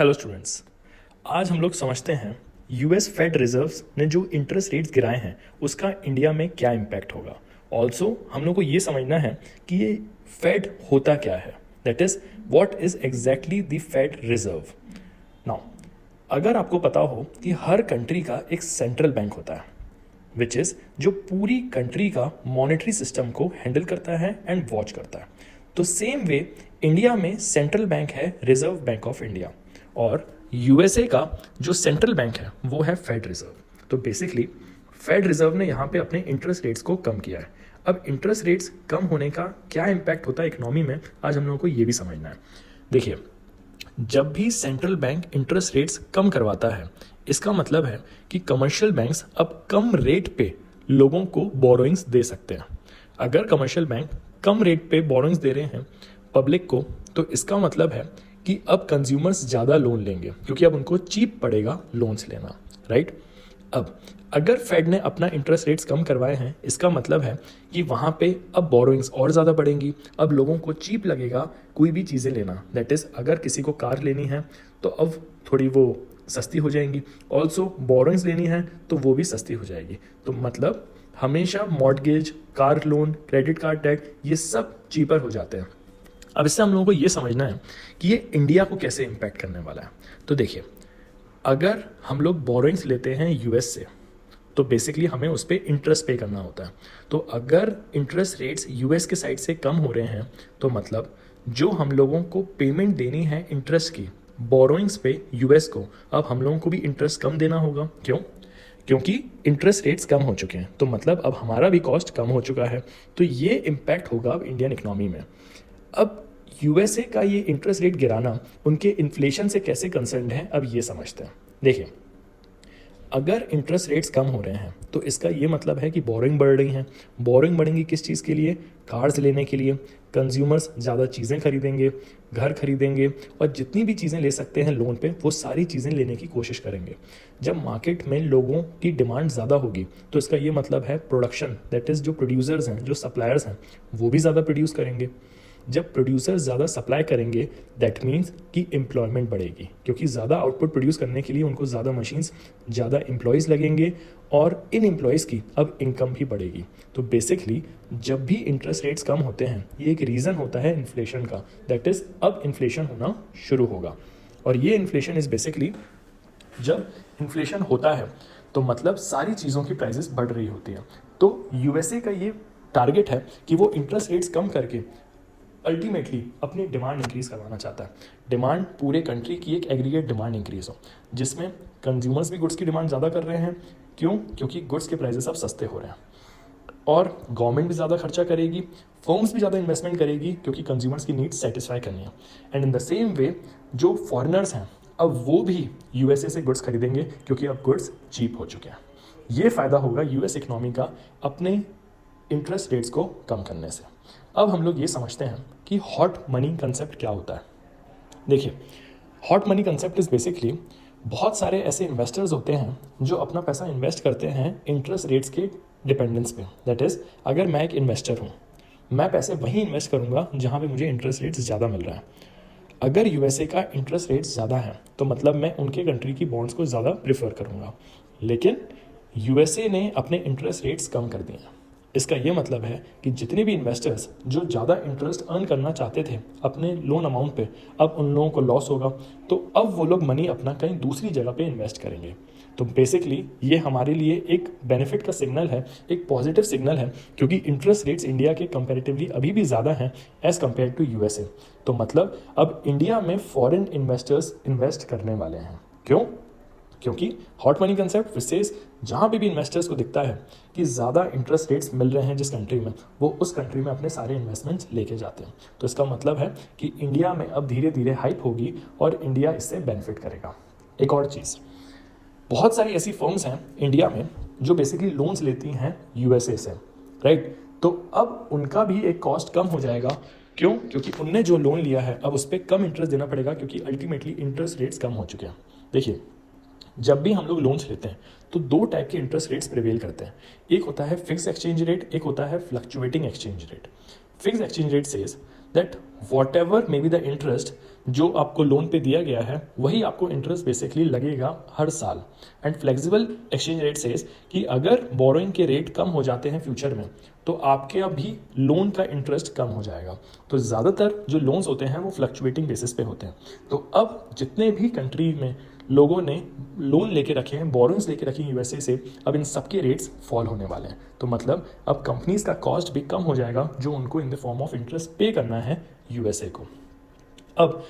Hello students, आज हम लोग समझते हैं यूएस फेड रिजर्व्स ने जो इंटरेस्ट रेट्स गिराए हैं उसका इंडिया में क्या इम्पैक्ट होगा। ऑल्सो हम लोग को ये समझना है कि ये फेड होता क्या है, that is what is exactly the Fed reserve. Now अगर आपको पता हो कि हर कंट्री का एक सेंट्रल बैंक होता है विच इज़ जो पूरी कंट्री का मॉनेटरी सिस्टम को हैंडल करता है एंड वॉच करता है, तो सेम वे इंडिया में सेंट्रल बैंक है रिजर्व बैंक ऑफ इंडिया और यूएसए का जो सेंट्रल बैंक है वो है फेड रिजर्व। तो बेसिकली फेड रिजर्व ने यहाँ पे अपने इंटरेस्ट रेट्स को कम किया है। अब इंटरेस्ट रेट्स कम होने का क्या इम्पैक्ट होता है इकोनॉमी में, आज हम लोगों को ये भी समझना है। देखिए, जब भी सेंट्रल बैंक इंटरेस्ट रेट्स कम करवाता है इसका मतलब है कि कमर्शियल बैंक्स अब कम रेट पे लोगों को बोरोइंग्स दे सकते हैं। अगर कमर्शियल बैंक कम रेट पे बोरोइंग्स दे रहे हैं पब्लिक को, तो इसका मतलब है कि अब कंज्यूमर्स ज़्यादा लोन लेंगे क्योंकि अब उनको चीप पड़ेगा लोन्स लेना, राइट। अब अगर फेड ने अपना इंटरेस्ट रेट्स कम करवाए हैं इसका मतलब है कि वहाँ पे अब बोरोइंग्स और ज़्यादा बढ़ेंगी। अब लोगों को चीप लगेगा कोई भी चीज़ें लेना, दैट इज़ अगर किसी को कार लेनी है तो अब थोड़ी वो सस्ती हो जाएंगी, ऑल्सो बोरोइंग्स लेनी है तो वो भी सस्ती हो जाएगी। तो मतलब हमेशा mortgage, car loan, credit card debt ये सब चीपर हो जाते हैं। अब इससे हम लोगों को ये समझना है कि ये इंडिया को कैसे इम्पैक्ट करने वाला है। तो देखिए, अगर हम लोग बोरोइंग्स लेते हैं यूएस से तो बेसिकली हमें उस पर इंटरेस्ट पे करना होता है। तो अगर इंटरेस्ट रेट्स यूएस के साइड से कम हो रहे हैं तो मतलब जो हम लोगों को पेमेंट देनी है इंटरेस्ट की बोरोइंग्स पे यूएस को, अब हम लोगों को भी इंटरेस्ट कम देना होगा। क्यों? क्योंकि इंटरेस्ट रेट्स कम हो चुके हैं, तो मतलब अब हमारा भी कॉस्ट कम हो चुका है। तो ये इम्पैक्ट होगा अब इंडियन इकोनॉमी में। अब यूएसए का ये इंटरेस्ट रेट गिराना उनके इन्फ्लेशन से कैसे कंसर्न्ड है, अब ये समझते हैं। देखिए, अगर इंटरेस्ट रेट्स कम हो रहे हैं तो इसका ये मतलब है कि बोरिंग बढ़ रही हैं। बोरिंग बढ़ेंगी किस चीज़ के लिए? कार्स लेने के लिए। कंज्यूमर्स ज़्यादा चीज़ें खरीदेंगे, घर खरीदेंगे और जितनी भी चीज़ें ले सकते हैं लोन पे वो सारी चीज़ें लेने की कोशिश करेंगे। जब मार्केट में लोगों की डिमांड ज़्यादा होगी तो इसका ये मतलब है प्रोडक्शन, दैट इज़ जो प्रोड्यूसर्स हैं, जो सप्लायर्स हैं, वो भी ज़्यादा प्रोड्यूस करेंगे। जब प्रोड्यूसर्स ज़्यादा सप्लाई करेंगे दैट मीन्स कि एम्प्लॉयमेंट बढ़ेगी, क्योंकि ज़्यादा आउटपुट प्रोड्यूस करने के लिए उनको ज़्यादा मशीन्स, ज़्यादा एम्प्लॉयज़ लगेंगे और इन एम्प्लॉयज़ की अब इनकम भी बढ़ेगी। तो बेसिकली जब भी इंटरेस्ट रेट्स कम होते हैं ये एक रीज़न होता है इन्फ्लेशन का, दैट इज़ अब इन्फ्लेशन होना शुरू होगा। और ये इन्फ्लेशन इज़ बेसिकली, जब इन्फ्लेशन होता है तो मतलब सारी चीज़ों की प्राइजेस बढ़ रही होती हैं। तो यूएसए का ये टारगेट है कि वो इंटरेस्ट रेट्स कम करके अल्टीमेटली अपनी डिमांड इंक्रीज़ करवाना चाहता है। डिमांड पूरे कंट्री की एक एग्रीगेट डिमांड इंक्रीज़ हो, जिसमें कंज्यूमर्स भी गुड्स की डिमांड ज़्यादा कर रहे हैं। क्यों? क्योंकि गुड्स के प्राइसेस अब सस्ते हो रहे हैं और गवर्नमेंट भी ज़्यादा खर्चा करेगी, फर्म्स भी ज़्यादा इन्वेस्टमेंट करेगी क्योंकि कंज्यूमर्स की नीड्स सेटिस्फाई करनी है। And in the same way जो फॉरेनर्स हैं अब वो भी यूएसए से गुड्स खरीदेंगे क्योंकि अब गुड्स चीप हो चुके हैं। ये फ़ायदा होगा यूएस इकनॉमी का अपने इंटरेस्ट रेट्स को कम करने से। अब हम लोग ये समझते हैं कि हॉट मनी कंसेप्ट क्या होता है। देखिए, hot money concept is basically बहुत सारे ऐसे इन्वेस्टर्स होते हैं जो अपना पैसा इन्वेस्ट करते हैं इंटरेस्ट रेट्स के डिपेंडेंस पे। दैट इज़, अगर मैं एक इन्वेस्टर हूँ, मैं पैसे वहीं इन्वेस्ट करूँगा जहाँ पे मुझे इंटरेस्ट रेट्स ज़्यादा मिल रहा है। अगर यूएसए का इंटरेस्ट रेट्स ज़्यादा है तो मतलब मैं उनके कंट्री की बॉन्ड्स को ज़्यादा प्रेफर करूँगा। लेकिन यूएसए ने अपने इंटरेस्ट रेट्स कम कर दिए हैं। इसका ये मतलब है कि जितने भी इन्वेस्टर्स जो ज़्यादा इंटरेस्ट अर्न करना चाहते थे अपने लोन अमाउंट पे, अब उन लोगों को लॉस होगा, तो अब वो लोग मनी अपना कहीं दूसरी जगह पे इन्वेस्ट करेंगे। तो बेसिकली ये हमारे लिए एक बेनिफिट का सिग्नल है, एक पॉजिटिव सिग्नल है, क्योंकि इंटरेस्ट रेट्स इंडिया के कंपैरेटिवली अभी भी ज़्यादा हैं एज़ कम्पेयर टू यूएसए। तो मतलब अब इंडिया में फॉरेन इन्वेस्टर्स इन्वेस्ट करने वाले हैं। क्यों? क्योंकि हॉट मनी कंसेप्ट विशेष जहाँ पे भी इन्वेस्टर्स को दिखता है कि ज़्यादा इंटरेस्ट रेट्स मिल रहे हैं जिस कंट्री में, वो उस कंट्री में अपने सारे इन्वेस्टमेंट्स लेके जाते हैं। तो इसका मतलब है कि इंडिया में अब धीरे धीरे हाइप होगी और इंडिया इससे बेनिफिट करेगा। एक और चीज़, बहुत सारी ऐसी फर्म्स हैं इंडिया में जो बेसिकली लोन्स लेती हैं यूएसए से, राइट। तो अब उनका भी एक कॉस्ट कम हो जाएगा। क्यों? क्योंकि उनने जो लोन लिया है अब उस पर कम इंटरेस्ट देना पड़ेगा क्योंकि अल्टीमेटली इंटरेस्ट रेट्स कम हो चुके हैं। देखिए, जब भी हम लोग लोन्स लेते हैं तो दो टाइप के इंटरेस्ट रेट्स प्रिवेल करते हैं। एक होता है फिक्स एक्सचेंज रेट, एक होता है fluctuating exchange rate. Fix exchange rate says that what ever may be the interest जो आपको लोन पे दिया गया है वही आपको इंटरेस्ट बेसिकली लगेगा हर साल। And flexible exchange rate says कि अगर बोरोइंग के रेट कम हो जाते हैं फ्यूचर में तो आपके अभी लोन का इंटरेस्ट कम हो जाएगा। तो ज़्यादातर जो लोन्स होते हैं वो फ्लक्चुएटिंग बेसिस पे होते हैं। तो अब जितने भी कंट्री में लोगों ने लोन लेके रखे हैं, बोरोइंग्स लेके रखी हैं यूएसए से, अब इन सबके रेट्स फॉल होने वाले हैं। तो मतलब अब कंपनीज का कॉस्ट भी कम हो जाएगा जो उनको in the form of interest पे करना है यूएसए को। अब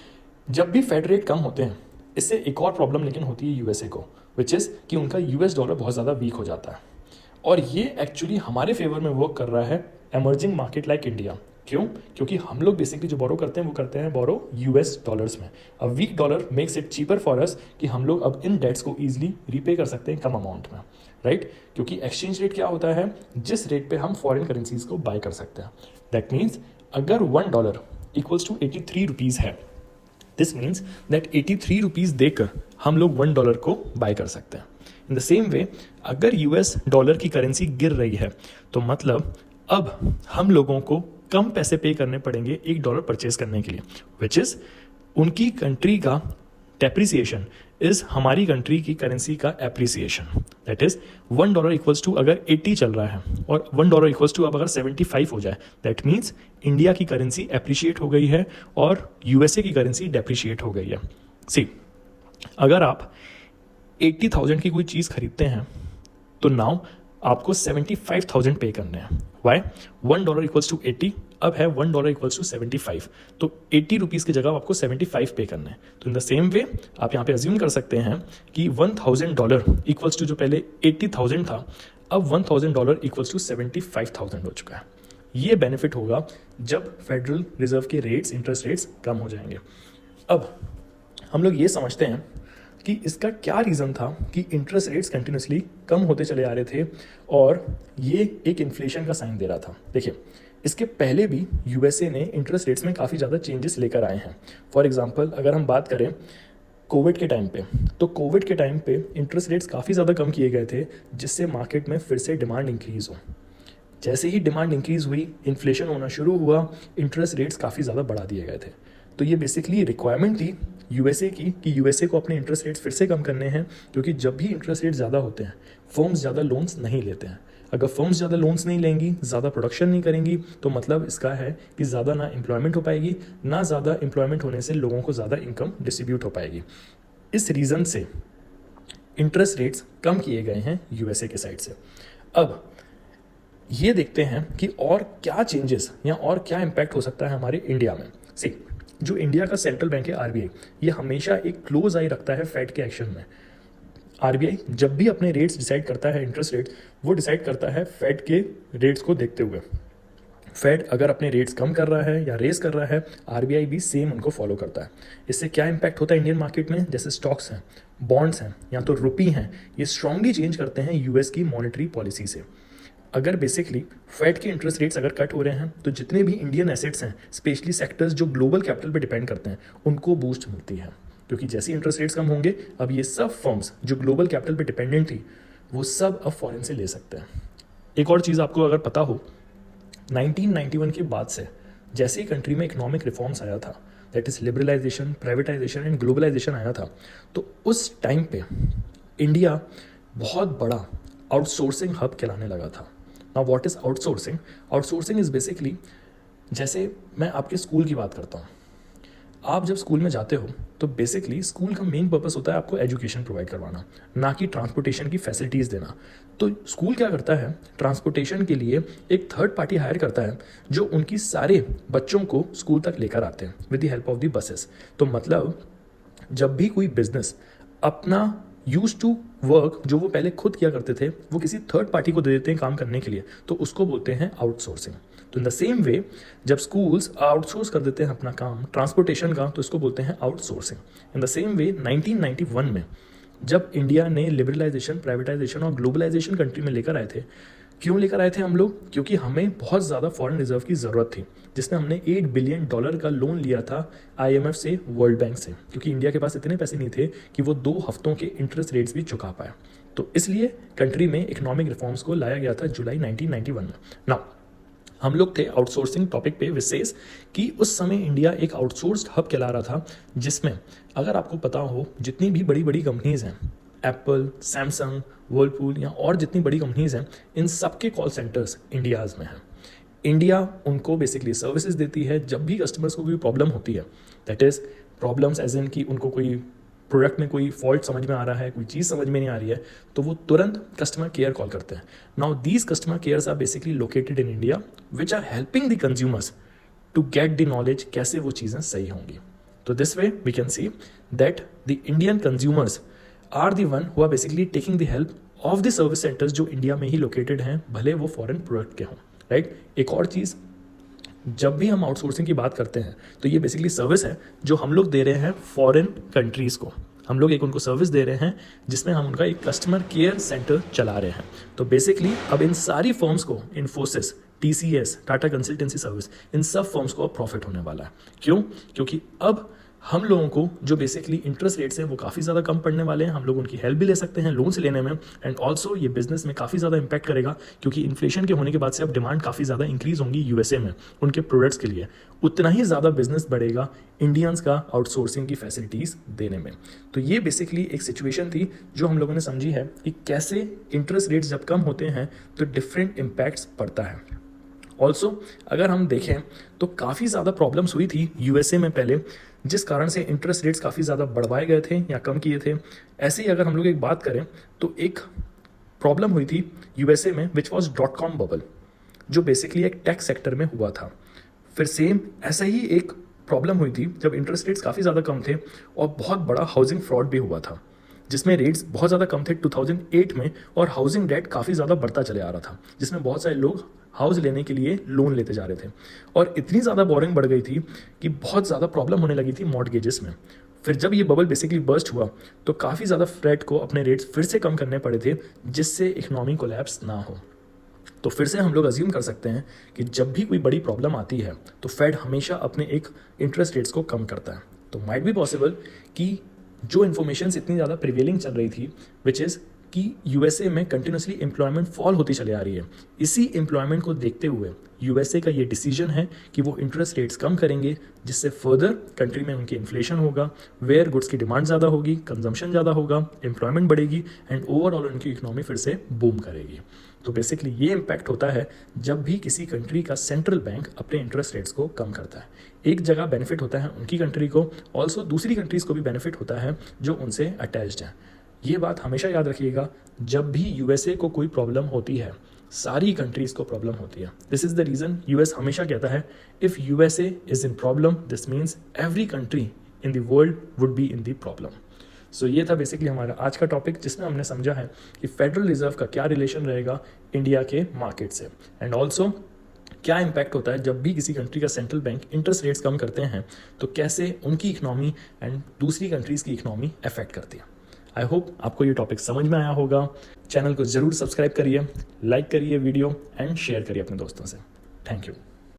जब भी फेड रेट कम होते हैं इससे एक और प्रॉब्लम लेकिन होती है यूएसए को, विच इज़ कि उनका यूएस डॉलर बहुत ज़्यादा वीक हो जाता है। और ये एक्चुअली हमारे फेवर में वर्क कर रहा है एमर्जिंग मार्केट लाइक इंडिया। क्यों? क्योंकि हम लोग बेसिकली जो बोरो करते हैं वो करते हैं बोरो यूएस डॉलर्स में। A weak dollar makes it cheaper for us कि हम लोग अब इन डेट्स को ईजिली रीपे कर सकते हैं कम अमाउंट में, राइट? क्योंकि एक्सचेंज रेट क्या होता है, जिस रेट पे हम फॉरेन करेंसीज को बाय कर सकते हैं। दैट मीन्स अगर $1 इक्वल्स टू 83 रुपीज़ है, दिस मीन्स दैट 83 रुपीज़ देकर हम लोग $1 को बाय कर सकते हैं। इन द सेम वे अगर यूएस डॉलर की करेंसी गिर रही है तो मतलब अब हम लोगों को कम पैसे पे करने पड़ेंगे $1 परचेज करने के लिए, विच इज़ उनकी कंट्री का डेप्रिसिएशन इज हमारी कंट्री की करेंसी का appreciation. That is $1 equals to अगर 80 चल रहा है और $1 इक्वल्स टू अब अगर 75 हो जाए, दैट मीन्स इंडिया की करेंसी एप्रिशिएट हो गई है और यूएसए की करेंसी डेप्रिशिएट हो गई है। सी, अगर आप 80,000 की कोई चीज़ खरीदते हैं तो नाउ आपको 75,000 पे करने हैं। वाई? $1 इक्वल्स टू 80, अब है $1 इक्वल्स टू 75, तो 80 रुपीज़ की जगह आपको 75 पे करना है। तो इन द सेम वे आप यहाँ पे अज्यूम कर सकते हैं कि $1,000 इक्वल्स टू जो पहले 80,000 था अब $1,000 इक्वल्स टू 75,000 हो चुका है। ये बेनिफिट होगा जब फेडरल रिजर्व के रेट्स, इंटरेस्ट रेट्स कम हो जाएंगे। अब हम लोग ये समझते हैं कि इसका क्या रीज़न था कि इंटरेस्ट रेट्स कंटिन्यूसली कम होते चले आ रहे थे और ये एक इन्फ्लेशन का साइन दे रहा था। देखिए, इसके पहले भी यूएसए ने इंटरेस्ट रेट्स में काफ़ी ज़्यादा चेंजेस लेकर आए हैं। फॉर एग्जांपल अगर हम बात करें कोविड के टाइम पे, तो कोविड के टाइम पे इंटरेस्ट रेट्स काफ़ी ज़्यादा कम किए गए थे जिससे मार्केट में फिर से डिमांड इंक्रीज़ हो। जैसे ही डिमांड इंक्रीज़ हुई, इन्फ्लेशन होना शुरू हुआ, इंटरेस्ट रेट्स काफ़ी ज़्यादा बढ़ा दिए गए थे। तो ये बेसिकली रिक्वायरमेंट थी यूएसए की कि यूएसए को अपने इंटरेस्ट रेट्स फिर से कम करने हैं, क्योंकि जब भी इंटरेस्ट रेट ज़्यादा होते हैं फर्म्स ज़्यादा लोन्स नहीं लेते हैं। अगर फर्म्स ज़्यादा लोन्स नहीं लेंगी, ज़्यादा प्रोडक्शन नहीं करेंगी, तो मतलब इसका है कि ज़्यादा ना एम्प्लॉयमेंट हो पाएगी, ना ज़्यादा एम्प्लॉयमेंट होने से लोगों को ज़्यादा इनकम डिस्ट्रीब्यूट हो पाएगी। इस रीज़न से इंटरेस्ट रेट्स कम किए गए हैं यूएसए के साइड से। अब ये देखते हैं कि और क्या चेंजेस या और क्या इम्पैक्ट हो सकता है हमारे इंडिया में। सी, जो इंडिया का सेंट्रल बैंक है आरबीआई, ये हमेशा एक क्लोज आई रखता है फेड के एक्शन में। आरबीआई जब भी अपने रेट्स डिसाइड करता है, इंटरेस्ट रेट, वो डिसाइड करता है फेड के रेट्स को देखते हुए। फेड अगर अपने रेट्स कम कर रहा है या रेस कर रहा है, आरबीआई भी सेम उनको फॉलो करता है। इससे क्या इम्पैक्ट होता है इंडियन मार्केट में? जैसे स्टॉक्स हैं, बॉन्ड्स हैं या तो रुपी हैं, ये स्ट्रांगली चेंज करते हैं यूएस की मॉनेटरी पॉलिसी से। अगर बेसिकली फेड के इंटरेस्ट रेट्स अगर कट हो रहे हैं तो जितने भी इंडियन एसेट्स हैं, स्पेशली सेक्टर्स जो ग्लोबल कैपिटल पे डिपेंड करते हैं, उनको बूस्ट मिलती है। क्योंकि जैसे इंटरेस्ट रेट्स कम होंगे, अब ये सब फर्म्स जो ग्लोबल कैपिटल पे डिपेंडेंट थी वो सब अब फॉरेन से ले सकते हैं। एक और चीज़ आपको अगर पता हो, 1991 के बाद से जैसे ही कंट्री में इकोनॉमिक रिफॉर्म्स आया था, that is liberalisation, privatisation and globalisation आया था, तो उस टाइम पे इंडिया बहुत बड़ा आउटसोर्सिंग हब कहलाने लगा था। Now what is outsourcing? Outsourcing is basically, जैसे मैं आपके स्कूल की बात करता हूँ, आप जब स्कूल में जाते हो तो बेसिकली स्कूल का मेन पर्पस होता है आपको एजुकेशन प्रोवाइड करवाना, ना कि ट्रांसपोर्टेशन की फैसिलिटीज़ देना। तो स्कूल क्या करता है, ट्रांसपोर्टेशन के लिए एक थर्ड पार्टी हायर करता है जो उनकी सारे बच्चों को स्कूल तक लेकर आते हैं with the help of the buses. तो मतलब जब भी कोई बिजनेस अपना यूज टू वर्क जो वो पहले खुद किया करते थे वो किसी थर्ड पार्टी को दे देते हैं काम करने के लिए, तो उसको बोलते हैं आउटसोर्सिंग। तो इन द सेम वे जब स्कूल्स आउटसोर्स कर देते हैं अपना काम ट्रांसपोर्टेशन का, तो इसको बोलते हैं outsourcing. In the same way 1991 में जब इंडिया ने लिबरलाइजेशन, प्राइवेटाइजेशन और ग्लोबलाइजेशन कंट्री में लेकर आए थे, क्यों लेकर आए थे हम लोग? क्योंकि हमें बहुत ज़्यादा फॉरेन रिजर्व की ज़रूरत थी, जिसमें हमने $8 बिलियन का लोन लिया था आईएमएफ से, वर्ल्ड बैंक से, क्योंकि इंडिया के पास इतने पैसे नहीं थे कि वो 2 हफ्तों के इंटरेस्ट रेट्स भी चुका पाए। तो इसलिए कंट्री में इकोनॉमिक रिफॉर्म्स को लाया गया था जुलाई 1991 में। नाउ हम लोग थे आउटसोर्सिंग टॉपिक पे विशेष कि उस समय इंडिया एक आउटसोर्स्ड हब कहला रहा था, जिसमें अगर आपको पता हो जितनी भी बड़ी बड़ी कंपनीज हैं, एप्पल, सैमसंग, वर्लपूल या और जितनी बड़ी कंपनीज हैं, इन सब के कॉल सेंटर्स इंडियाज़ में हैं। इंडिया उनको बेसिकली सर्विसेज देती है जब भी कस्टमर्स को कोई प्रॉब्लम होती है, that is problems as in कि उनको कोई प्रोडक्ट में कोई फॉल्ट समझ में आ रहा है, कोई चीज़ समझ में नहीं आ रही है, तो वो तुरंत कस्टमर केयर कॉल करते हैं। Now these customer cares are basically located in India which are helping the consumers to get the knowledge कैसे वो चीज़ें सही होंगी। तो this way we can see that the Indian consumers are the one who are basically taking the help of the service centres जो India में ही located हैं, भले वो फॉरेन प्रोडक्ट के हों, राइट। एक और चीज़, जब भी हम आउटसोर्सिंग की बात करते हैं तो ये बेसिकली सर्विस है जो हम लोग दे रहे हैं फॉरेन कंट्रीज़ को। हम लोग एक उनको सर्विस दे रहे हैं जिसमें हम उनका एक कस्टमर केयर सेंटर चला रहे हैं। तो बेसिकली अब इन सारी फर्म्स को, Infosys, TCS, Tata consultancy service, इन सब फर्म्स को अब प्रॉफिट होने वाला है। क्यों? क्योंकि अब हम लोगों को जो बेसिकली इंटरेस्ट रेट्स हैं वो काफ़ी ज़्यादा कम पड़ने वाले हैं। हम लोग उनकी हेल्प भी ले सकते हैं लोन्स लेने में, एंड ऑल्सो ये बिजनेस में काफ़ी ज़्यादा इंपैक्ट करेगा क्योंकि इन्फ्लेशन के होने के बाद से अब डिमांड काफ़ी ज़्यादा इंक्रीज होंगी USA में उनके प्रोडक्ट्स के लिए। उतना ही ज़्यादा बिजनेस बढ़ेगा इंडियंस का आउटसोर्सिंग की फैसिलिटीज़ देने में। तो ये बेसिकली एक सिचुएशन थी जो हम लोगों ने समझी है कि कैसे इंटरेस्ट रेट्स जब कम होते हैं तो डिफरेंट इम्पैक्ट्स पड़ता है। ऑल्सो अगर हम देखें तो काफ़ी ज़्यादा प्रॉब्लम्स हुई थी USA में पहले, जिस कारण से इंटरेस्ट रेट्स काफ़ी ज़्यादा बढ़वाए गए थे या कम किए थे। ऐसे ही अगर हम लोग एक बात करें तो एक प्रॉब्लम हुई थी USA में विच वॉज .com बबल, जो बेसिकली एक टेक सेक्टर में हुआ था। फिर सेम ऐसा ही एक प्रॉब्लम हुई थी जब इंटरेस्ट रेट्स काफ़ी ज़्यादा कम थे और बहुत बड़ा हाउसिंग फ्रॉड भी हुआ था, जिसमें रेट्स बहुत ज़्यादा कम थे 2008 में, और हाउसिंग डेट काफ़ी ज़्यादा बढ़ता चले आ रहा था, जिसमें बहुत सारे लोग हाउस लेने के लिए लोन लेते जा रहे थे और इतनी ज़्यादा बोरिंग बढ़ गई थी कि बहुत ज़्यादा प्रॉब्लम होने लगी थी मॉर्टगेजेस में। फिर जब ये बबल बेसिकली बर्स्ट हुआ तो काफ़ी ज़्यादा फेड को अपने रेट्स फिर से कम करने पड़े थे जिससे इकोनॉमी कोलैप्स ना हो। तो फिर से हम लोग अज्यूम कर सकते हैं कि जब भी कोई बड़ी प्रॉब्लम आती है तो फेड हमेशा अपने एक इंटरेस्ट रेट्स को कम करता है। तो माइट बी पॉसिबल कि जो इन्फॉर्मेशन इतनी ज़्यादा प्रिवेलिंग चल रही थी विच इज़ कि USA में कंटिन्यूसली एम्प्लॉयमेंट फॉल होती चले आ रही है, इसी एम्प्लॉयमेंट को देखते हुए USA का ये डिसीजन है कि वो इंटरेस्ट रेट्स कम करेंगे, जिससे फर्दर कंट्री में उनकी इन्फ्लेशन होगा, वेयर गुड्स की डिमांड ज़्यादा होगी, कंजम्पशन ज़्यादा होगा, एम्प्लॉयमेंट बढ़ेगी एंड ओवरऑल उनकी इकोनॉमी फिर से बूम करेगी। तो बेसिकली ये इम्पैक्ट होता है जब भी किसी कंट्री का सेंट्रल बैंक अपने इंटरेस्ट रेट्स को कम करता है। एक जगह बेनिफिट होता है उनकी कंट्री को, ऑल्सो दूसरी कंट्रीज़ को भी बेनिफिट होता है जो उनसे अटैच्ड है। ये बात हमेशा याद रखिएगा, जब भी USA को कोई प्रॉब्लम होती है सारी कंट्रीज़ को प्रॉब्लम होती है। This is the reason US हमेशा कहता है if USA is in problem this means every country in the world would be in the problem. So ये था बेसिकली हमारा आज का टॉपिक, जिसमें हमने समझा है कि फेडरल रिजर्व का क्या रिलेशन रहेगा इंडिया के मार्केट से, एंड ऑल्सो क्या इम्पैक्ट होता है जब भी किसी कंट्री का सेंट्रल बैंक इंटरेस्ट रेट्स कम करते हैं तो कैसे उनकी इकनॉमी एंड दूसरी कंट्रीज़ की इकनॉमी अफेक्ट करती है। आई होप आपको ये टॉपिक समझ में आया होगा। चैनल को ज़रूर सब्सक्राइब करिए, लाइक करिए वीडियो एंड शेयर करिए अपने दोस्तों से। Thank you.